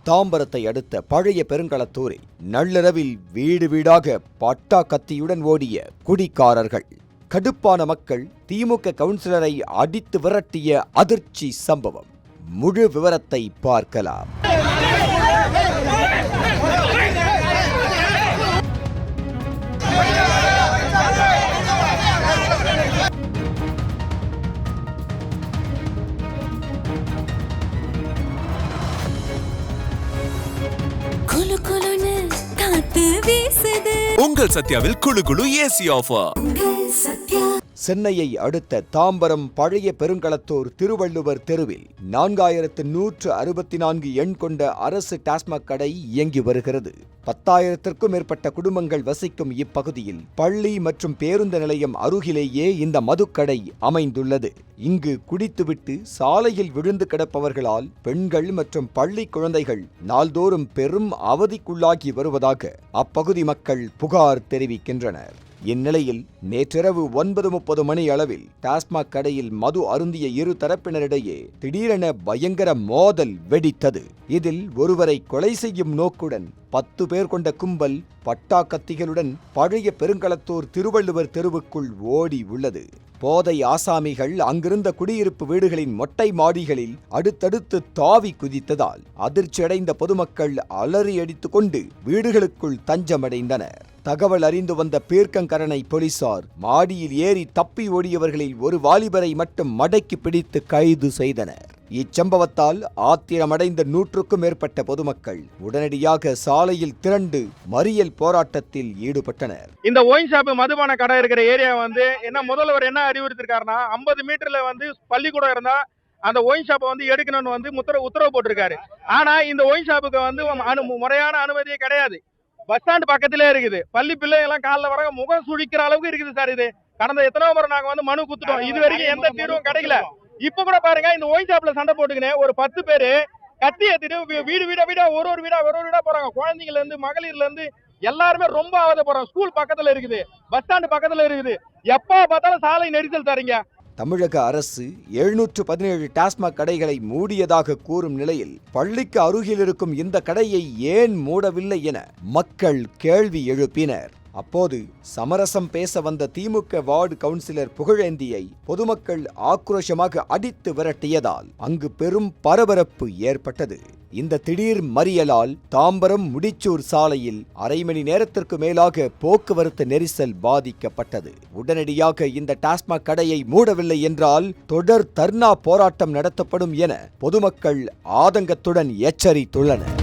தாம்பரத்தை அடுத்த பழைய பெருங்களத்தூரில் நள்ளிரவில் வீடு வீடாக பட்டா கத்தியுடன் ஓடிய குடிகாரர்கள். கடுப்பான மக்கள் திமுக கவுன்சிலரை அடித்து விரட்டிய அதிர்ச்சி சம்பவம். முழு விவரத்தை பார்க்கலாம். உங்கள் சத்யாவில் குளு குளு ஏசி ஆஃபர். சென்னையை அடுத்த தாம்பரம் பழைய பெருங்களத்தூர் திருவள்ளுவர் தெருவில் 4164 எண் கொண்ட அரசு டாஸ்மாக் கடை இயங்கி வருகிறது. 10,000த்திற்கும் மேற்பட்ட குடும்பங்கள் வசிக்கும் இப்பகுதியில் பள்ளி மற்றும் பேருந்து நிலையம் அருகிலேயே இந்த மதுக்கடை அமைந்துள்ளது. இங்கு குடித்துவிட்டு சாலையில் விழுந்து கிடப்பவர்களால் பெண்கள் மற்றும் பள்ளி குழந்தைகள் நாள்தோறும் பெரும் அவதிக்குள்ளாகி வருவதாக அப்பகுதி மக்கள் புகார் தெரிவிக்கின்றனர். இந்நிலையில் நேற்றிரவு 9:30 மணி அளவில் டாஸ்மாக் கடையில் மது அருந்திய இரு தரப்பினரிடையே திடீரென பயங்கர மோதல் வெடித்தது. இதில் ஒருவரை கொலை செய்யும் நோக்குடன் 10 பேர் கொண்ட கும்பல் பட்டா கத்திகளுடன் பழைய பெருங்களத்தூர் திருவள்ளுவர் தெருவுக்குள் ஓடி உள்ளது. போதை ஆசாமிகள் அங்கிருந்த குடியிருப்பு வீடுகளின் மொட்டை மாடிகளில் அடுத்தடுத்து தாவி குதித்ததால் அதிர்ச்சியடைந்த பொதுமக்கள் அலறி அடித்துக் கொண்டு வீடுகளுக்குள் தஞ்சமடைந்தனர். தகவல் அறிந்து வந்த பீர்க்கங்கரணை போலீசார் மாடியில் ஏறி தப்பி ஓடியவர்களில் ஒரு வாலிபரை மட்டும் மடக்கி பிடித்து கைது செய்தனர். இச்சம்பவத்தால் ஆத்திரமடைந்த 100க்கும் மேற்பட்ட பொதுமக்கள் உடனடியாக சாலையில் திரண்டு மறியல் போராட்டத்தில் ஈடுபட்டனர். இந்த ஒயின் ஷாப் மதுபான கடை இருக்கிற ஏரியா என்ன முதல்வர் என்ன அறிவுறுத்திருக்காருன்னா 50 மீட்டர்ல பள்ளிக்கூடம் இருந்தா அந்த ஒயின் ஷாப்பை எடுக்கணும்னு உத்தரவு போட்டிருக்காரு. ஆனா இந்த ஒயின் ஷாப்புக்கு முறையான அனுமதியே கிடையாது. பஸ் ஸ்டாண்ட் பக்கத்திலே இருக்குது. பள்ளி பிள்ளைங்க எல்லாம் காலைல வர முகம் சுழிக்கிற அளவுக்கு இருக்குது சார். இது கடந்த எத்தனையோ முறை நாங்க மனு குத்துட்டோம். இது வரைக்கும் எந்த தீர்வும் கிடைக்கல. இப்ப கூட பாருங்க, இந்த ஒயின் ஷாப்ல சண்டை போட்டுக்கினேன் ஒரு 10 பேரு கத்தி ஏத்திட்டு வீடு வீடா ஒரு வீடா போறாங்க. குழந்தைங்கல இருந்து மகளிர்ல இருந்து எல்லாருமே ரொம்ப அவதப்படுறாங்க. ஸ்கூல் பக்கத்துல இருக்குது, பஸ் ஸ்டாண்ட் பக்கத்துல இருக்குது. எப்ப பார்த்தாலும் சாலை நெரிசல் தரீங்க. தமிழக அரசு 717 டாஸ்மாக் கடைகளை மூடியதாக கூறும் நிலையில் பள்ளிக்கு அருகில் இருக்கும் இந்த கடையை ஏன் மூடவில்லை என மக்கள் கேள்வி எழுப்பினர். அப்போது சமரசம் பேச வந்த திமுக வார்டு கவுன்சிலர் புகழேந்தியை பொதுமக்கள் ஆக்ரோஷமாக அடித்து விரட்டியதால் அங்கு பெரும் பரபரப்பு ஏற்பட்டது. இந்த திடீர் மறியலால் தாம்பரம் முடிச்சூர் சாலையில் அரை மணி நேரத்திற்கு மேலாக போக்குவரத்து நெரிசல் பாதிக்கப்பட்டது. உடனடியாக இந்த டாஸ்மாக் கடையை மூடவில்லை என்றால் தொடர் தர்ணா போராட்டம் நடத்தப்படும் என பொதுமக்கள் ஆதங்கத்துடன் எச்சரித்துள்ளனர்.